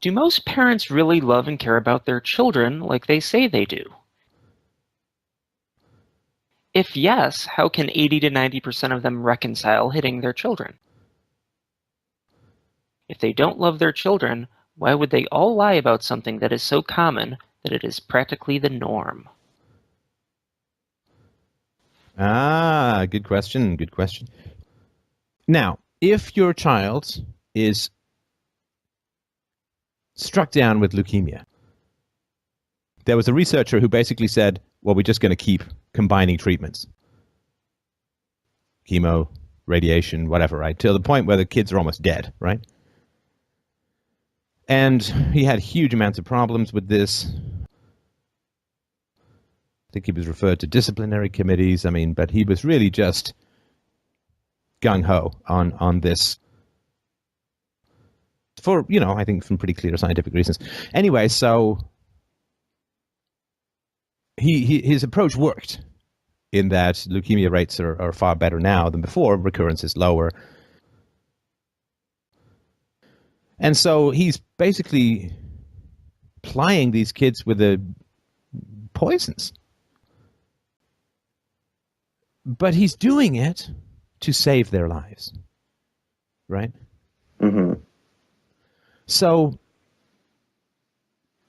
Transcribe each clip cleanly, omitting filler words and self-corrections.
Do most parents really love and care about their children like they say they do? If yes, how can 80 to 90% of them reconcile hitting their children? If they don't love their children, why would they all lie about something that is so common that it is practically the norm? Ah, good question, good question. Now, if your child is struck down with leukemia, there was a researcher who basically said, well, we're just going to keep combining treatments. Chemo, radiation, whatever, right? Till the point where the kids are almost dead, right? And he had huge amounts of problems with this. I think he was referred to disciplinary committees. But he was really just gung-ho on this for, I think some pretty clear scientific reasons. Anyway, so his approach worked in that leukemia rates are far better now than before. Recurrence is lower. And so he's basically plying these kids with the poisons. But he's doing it to save their lives, right? Mm-hmm. So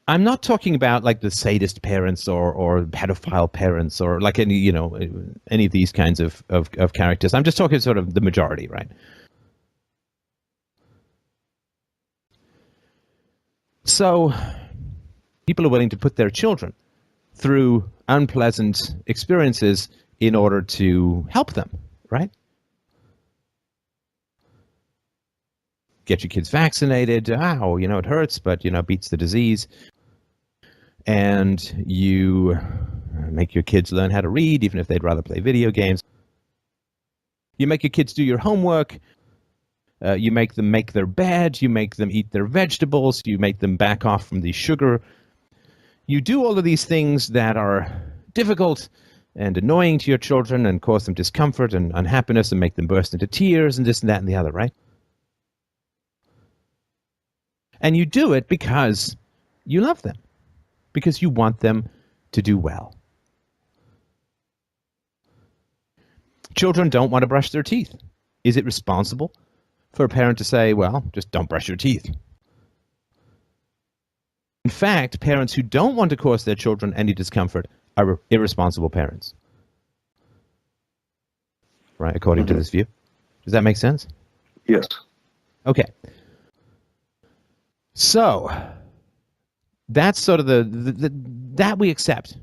I'm not talking about like the sadist parents or pedophile parents or like any of these kinds of characters. I'm just talking sort of the majority, right? So people are willing to put their children through unpleasant experiences in order to help them, right? Get your kids vaccinated. Ow, it hurts, but, beats the disease. And you make your kids learn how to read, even if they'd rather play video games. You make your kids do your homework. You make them make their bed. You make them eat their vegetables. You make them back off from the sugar. You do all of these things that are difficult and annoying to your children and cause them discomfort and unhappiness and make them burst into tears and this and that and the other, right? And you do it because you love them, because you want them to do well. Children don't want to brush their teeth. Is it responsible for a parent to say, well, just don't brush your teeth? In fact, parents who don't want to cause their children any discomfort are irresponsible parents. Right, according to this view. Does that make sense? Yes. Okay. So, that's sort of that we accept.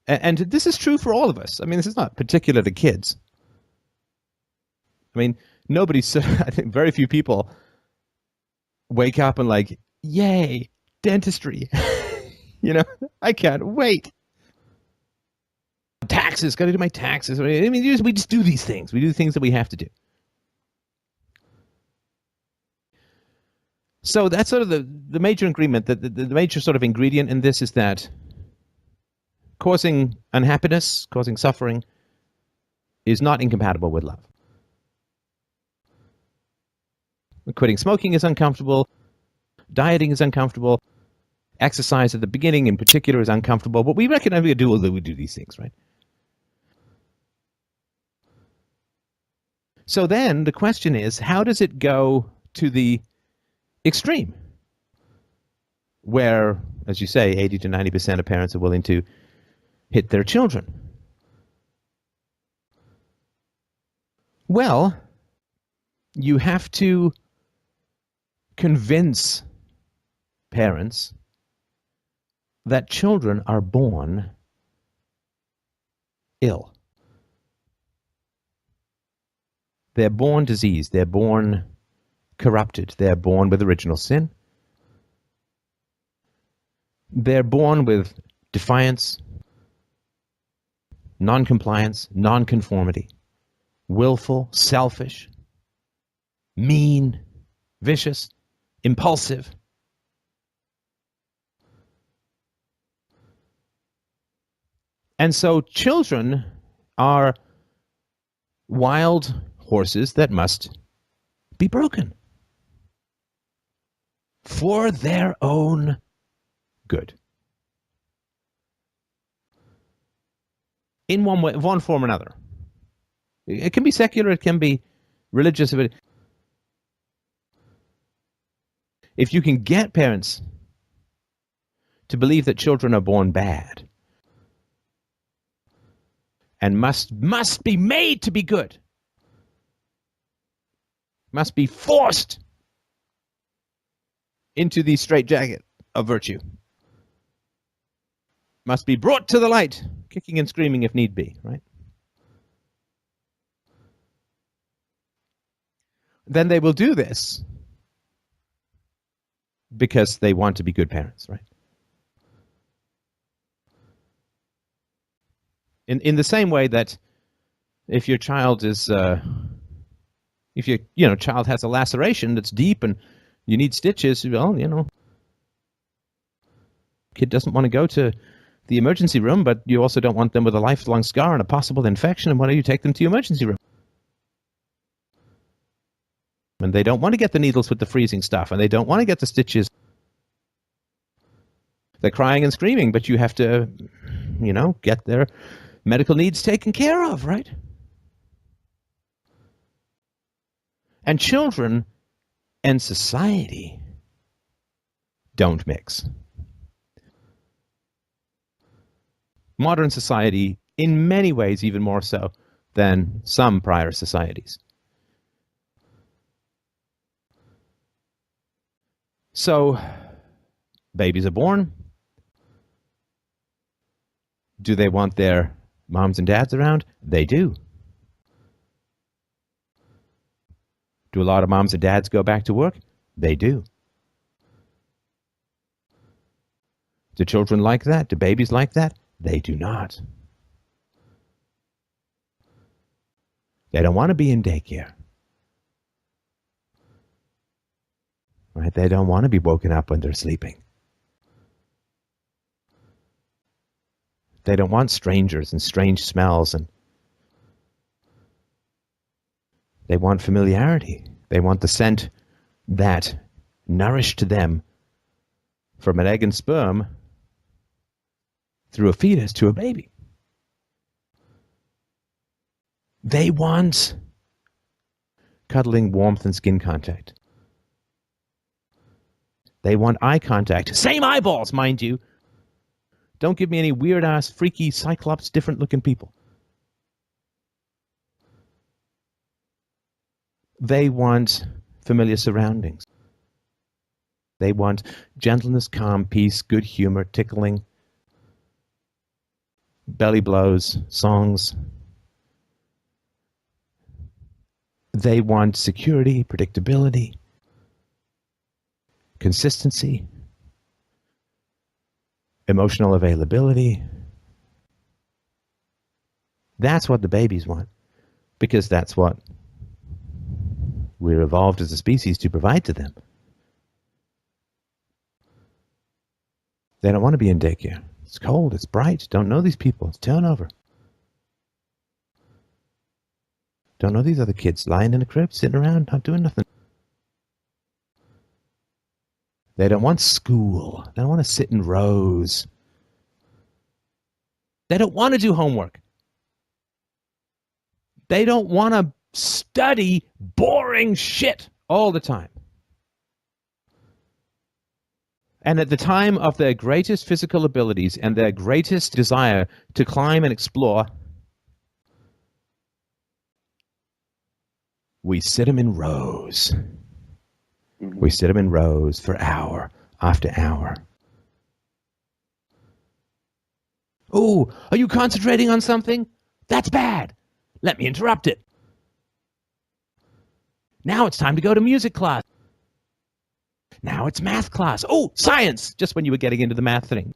And this is true for all of us. This is not particular to kids. I think very few people wake up and like, yay, dentistry. I can't wait. Taxes, got to do my taxes. We just do these things. We do the things that we have to do. So that's sort of the major agreement, that the major sort of ingredient in this is that causing unhappiness, causing suffering, is not incompatible with love. Quitting smoking is uncomfortable. Dieting is uncomfortable. Exercise at the beginning in particular is uncomfortable. But we recognize we do these things, right? So then the question is, how does it go to the extreme, where, as you say, 80 to 90% of parents are willing to hit their children? Well, you have to convince parents that children are born ill. They're born diseased. They're born corrupted. They're born with original sin. They're born with defiance, non-compliance, non-conformity, willful, selfish, mean, vicious, impulsive. And so children are wild horses that must be broken. for their own good. In one way, one form or another. It can be secular, it can be religious. If you can get parents to believe that children are born bad and must be made to be good, must be forced into the straitjacket of virtue, must be brought to the light, kicking and screaming if need be, right? Then they will do this because they want to be good parents, right? In the same way that if your child is, if your child has a laceration that's deep and you need stitches, well, kid doesn't want to go to the emergency room, but you also don't want them with a lifelong scar and a possible infection, and why don't you take them to the emergency room? And they don't want to get the needles with the freezing stuff, and they don't want to get the stitches. They're crying and screaming, but you have to, get their medical needs taken care of, right? And children and society don't mix. Modern society, in many ways, even more so than some prior societies. So, babies are born. Do they want their moms and dads around? They do. Do a lot of moms and dads go back to work? They do. Do children like that? Do babies like that? They do not. They don't want to be in daycare. Right? They don't want to be woken up when they're sleeping. They don't want strangers and strange smells, and they want familiarity. They want the scent that nourished them from an egg and sperm through a fetus to a baby. They want cuddling, warmth, and skin contact. They want eye contact. Same eyeballs, mind you. Don't give me any weird-ass, freaky, cyclops, different-looking people. They want familiar surroundings. They want gentleness, calm, peace, good humor, tickling, belly blows, songs. They want security, predictability, consistency, emotional availability. That's what the babies want, because that's what we're evolved as a species to provide to them. They don't want to be in daycare. It's cold, it's bright, don't know these people, it's turnover. Don't know these other kids lying in a crib, sitting around, not doing nothing. They don't want school. They don't want to sit in rows. They don't want to do homework. They don't want to study boring shit all the time. And at the time of their greatest physical abilities and their greatest desire to climb and explore, we sit them in rows. We sit them in rows for hour after hour. Oh, are you concentrating on something? That's bad. Let me interrupt it. Now it's time to go to music class. Now it's math class. Oh, science! Just when you were getting into the math thing.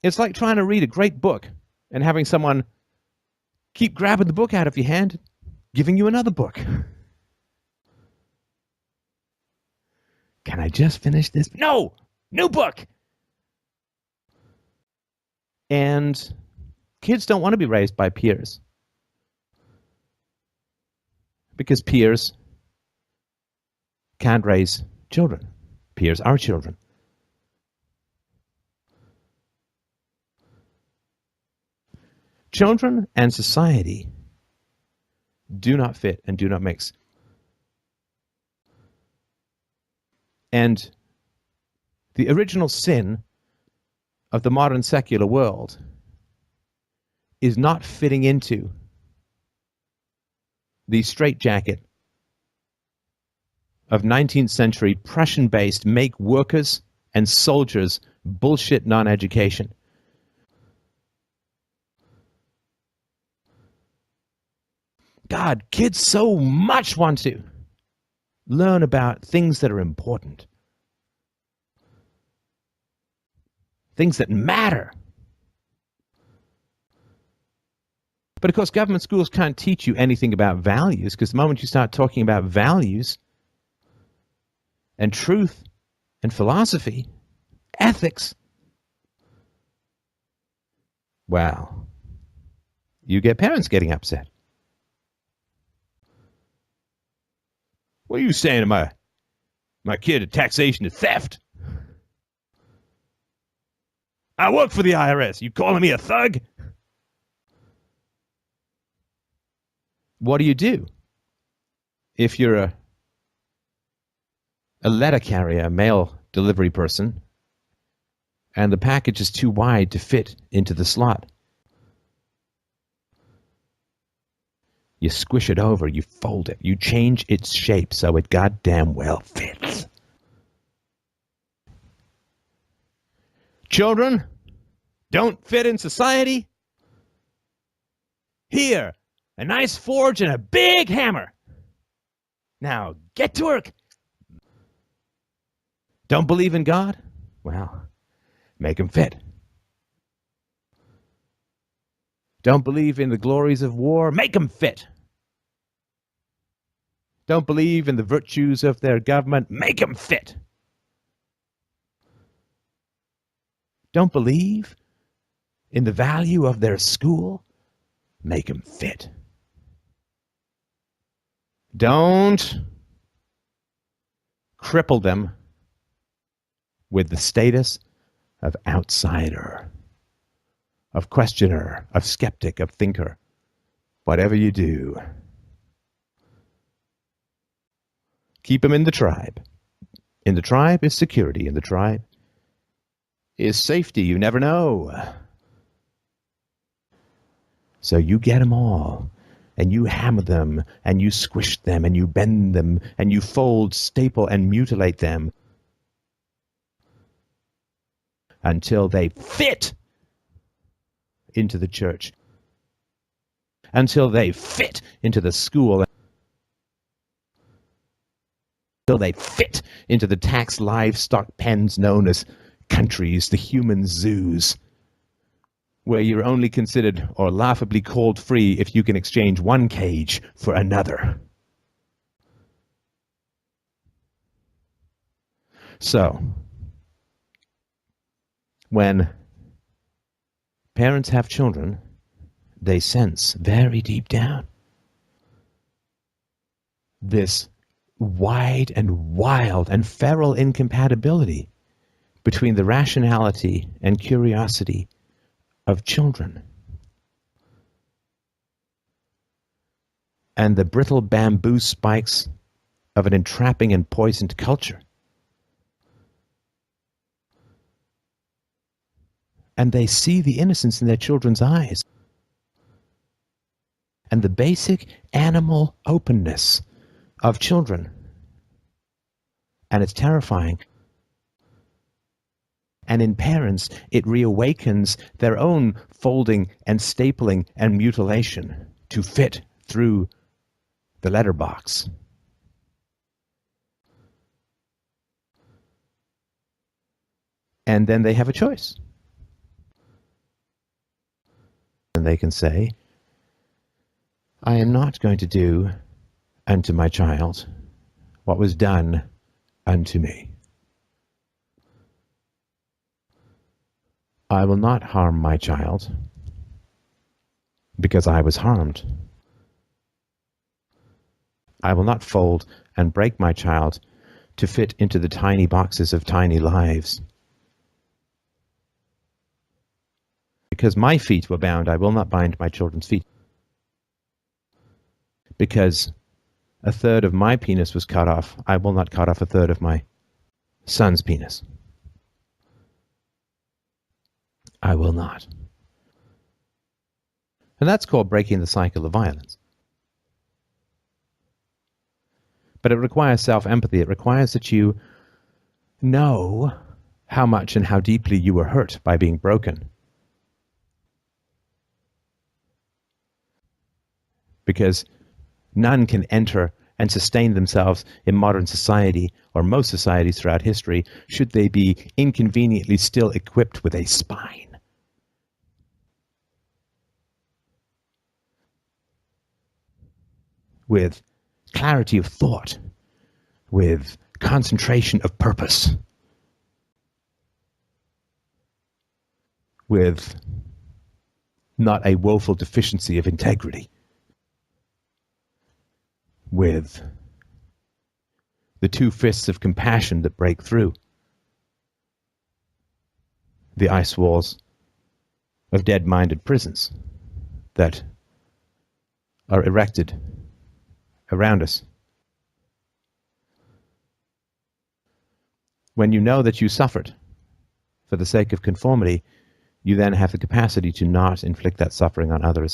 It's like trying to read a great book and having someone keep grabbing the book out of your hand, giving you another book. Can I just finish this? No! New book! And kids don't want to be raised by peers. Because peers can't raise children. Peers are children. Children and society do not fit and do not mix. And the original sin of the modern secular world is not fitting into the straitjacket of 19th century Prussian-based make workers and soldiers bullshit non-education. God, kids so much want to learn about things that are important, things that matter. But of course, government schools can't teach you anything about values, because the moment you start talking about values and truth and philosophy, ethics, well, you get parents getting upset. What are you saying to my kid that taxation is theft? I work for the IRS. You calling me a thug? What do? If you're a letter carrier, a mail delivery person, and the package is too wide to fit into the slot? You squish it over, you fold it, you change its shape so it goddamn well fits. Children don't fit in society? Here, a nice forge and a big hammer. Now, get to work. Don't believe in God? Well, make him fit. Don't believe in the glories of war? Make them fit. Don't believe in the virtues of their government? Make them fit. Don't believe in the value of their school? Make them fit. Don't cripple them with the status of outsider, of questioner, of skeptic, of thinker. Whatever you do, keep them in the tribe. In the tribe is security. In the tribe is safety. You never know. So you get them all, and you hammer them, and you squish them, and you bend them, and you fold, staple, and mutilate them until they fit into the church, until they fit into the school, until they fit into the tax livestock pens known as countries, the human zoos, where you're only considered or laughably called free if you can exchange one cage for another. So, when parents have children, they sense very deep down this wide and wild and feral incompatibility between the rationality and curiosity of children and the brittle bamboo spikes of an entrapping and poisoned culture. And they see the innocence in their children's eyes and the basic animal openness of children. And it's terrifying. And in parents, it reawakens their own folding and stapling and mutilation to fit through the letterbox. And then they have a choice. And they can say, I am not going to do unto my child what was done unto me. I will not harm my child because I was harmed. I will not fold and break my child to fit into the tiny boxes of tiny lives. Because my feet were bound, I will not bind my children's feet. Because a third of my penis was cut off, I will not cut off a third of my son's penis. I will not. And that's called breaking the cycle of violence. But it requires self-empathy. It requires that you know how much and how deeply you were hurt by being broken. Because none can enter and sustain themselves in modern society, or most societies throughout history, should they be inconveniently still equipped with a spine. With clarity of thought, with concentration of purpose, with not a woeful deficiency of integrity, with the two fists of compassion that break through the ice walls of dead-minded prisons that are erected around us. When you know that you suffered for the sake of conformity, you then have the capacity to not inflict that suffering on others.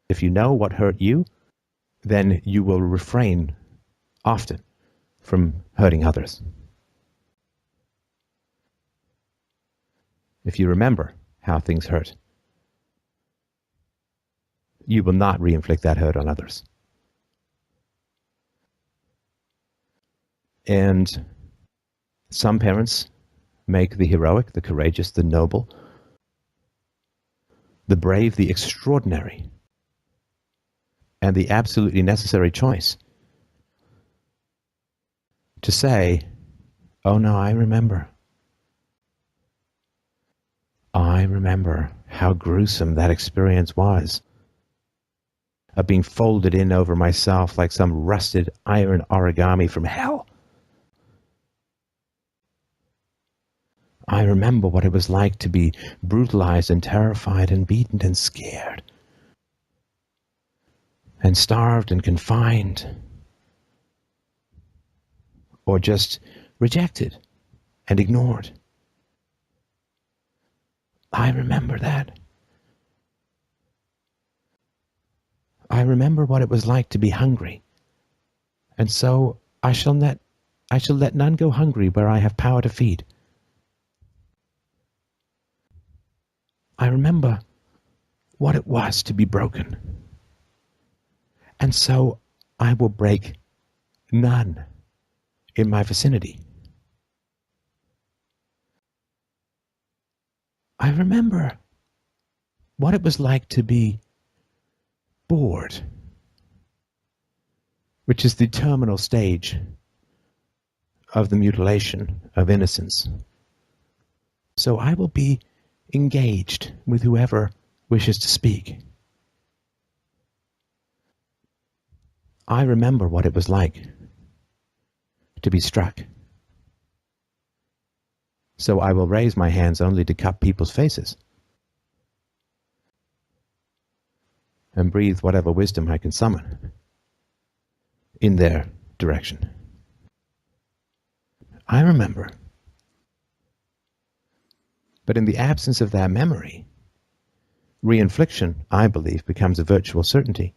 If you know what hurt you, then you will refrain often from hurting others. If you remember how things hurt, you will not re-inflict that hurt on others. And some parents make the heroic, the courageous, the noble, the brave, the extraordinary, and the absolutely necessary choice to say, oh no, I remember. I remember how gruesome that experience was, of being folded in over myself like some rusted iron origami from hell. I remember what it was like to be brutalized and terrified and beaten and scared and starved and confined, or just rejected and ignored. I remember that. I remember what it was like to be hungry, and so I shall let none go hungry where I have power to feed. I remember what it was to be broken, and so I will break none in my vicinity. I remember what it was like to be bored, which is the terminal stage of the mutilation of innocence. So I will be engaged with whoever wishes to speak. I remember what it was like to be struck. So I will raise my hands only to cup people's faces and breathe whatever wisdom I can summon in their direction. I remember. But in the absence of that memory, reinfliction, I believe, becomes a virtual certainty.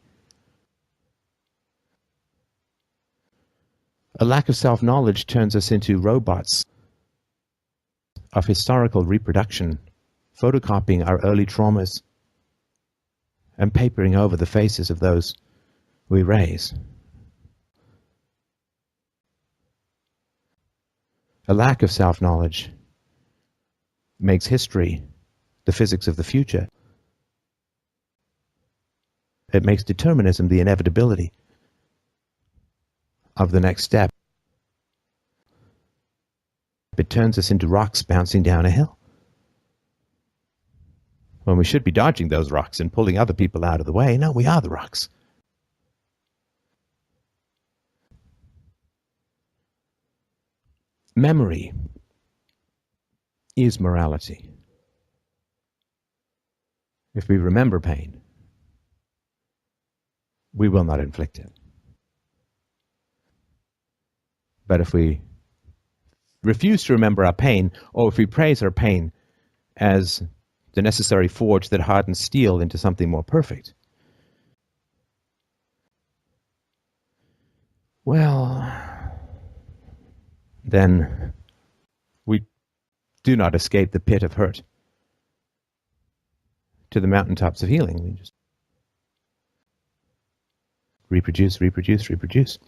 A lack of self-knowledge turns us into robots of historical reproduction, photocopying our early traumas and papering over the faces of those we raise. A lack of self-knowledge makes history the physics of the future. It makes determinism the inevitability of the next step. It turns us into rocks bouncing down a hill, when we should be dodging those rocks and pulling other people out of the way. No, we are the rocks. Memory is morality. If we remember pain, we will not inflict it. But if we refuse to remember our pain, or if we praise our pain as the necessary forge that hardens steel into something more perfect, well, then we do not escape the pit of hurt to the mountaintops of healing. We just reproduce, reproduce, reproduce.